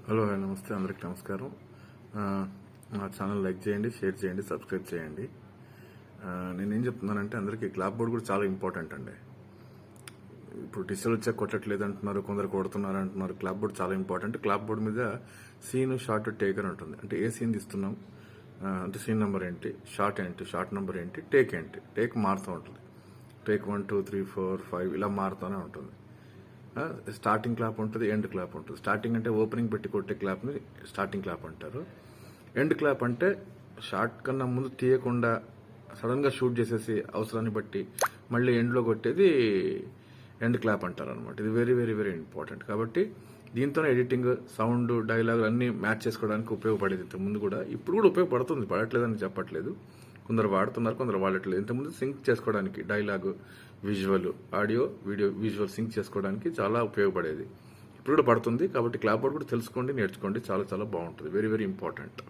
Hello నమస్తే, అందరికి నమస్కారం. మా ఛానల్ లైక్ చేయండి, షేర్ చేయండి, సబ్స్క్రైబ్ చేయండి. నేనేం చెప్తున్నానంటే అందరికీ క్లాప్ బోర్డ్ కూడా చాలా ఇంపార్టెంట్ అండి. ఇప్పుడు డిజిటల్ వచ్చాక కొట్టట్లేదు అంటున్నారు, కొందరు కొడుతున్నారు అంటున్నారు. క్లాప్ బోర్డ్ చాలా ఇంపార్టెంట్. క్లాప్ బోర్డ్ మీద సీన్, షార్ట్, టేక్ అని ఉంటుంది. అంటే ఏ సీన్ తీస్తున్నాం, అంటే సీన్ నెంబర్ ఏంటి, షార్ట్ ఏంటి, షార్ట్ నెంబర్ ఏంటి, టేక్ ఏంటి. టేక్ మారుతూ ఉంటుంది. టేక్ 1 2 3 4 5 ఇలా మారుతూనే ఉంటుంది. స్టార్టింగ్ క్లాప్ ఉంటుంది, ఎండ్ క్లాప్ ఉంటుంది. స్టార్టింగ్ అంటే ఓపెనింగ్ పెట్టి కొట్టే క్లాప్ని స్టార్టింగ్ క్లాప్ అంటారు. ఎండ్ క్లాప్ అంటే షార్ట్ కన్నా ముందు తీయకుండా సడన్గా షూట్ చేసేసి అవసరాన్ని బట్టి మళ్ళీ ఎండ్లో కొట్టేది ఎండ్ క్లాప్ అంటారు అనమాట. ఇది వెరీ వెరీ వెరీ ఇంపార్టెంట్. కాబట్టి దీంతోనే ఎడిటింగ్, సౌండ్, డైలాగ్ అన్నీ మ్యాచ్ చేసుకోవడానికి ఉపయోగపడేది ఇంతకుముందు కూడా. ఇప్పుడు కూడా ఉపయోగపడుతుంది, పడట్లేదని చెప్పట్లేదు. కొందరు వాడుతున్నారు, కొందరు వాడట్లేదు. ఇంతకుముందు సింక్ చేసుకోవడానికి dialogue, visual, audio, video, visual sync చేసుకోవడానికి చాలా ఉపయోగపడేది. ఇప్పుడు కూడా పడుతుంది. కాబట్టి క్లాప్ బోర్డ్ కూడా తెలుసుకోండి, నేర్చుకోండి. చాలా చాలా బాగుంటుంది. Very very important.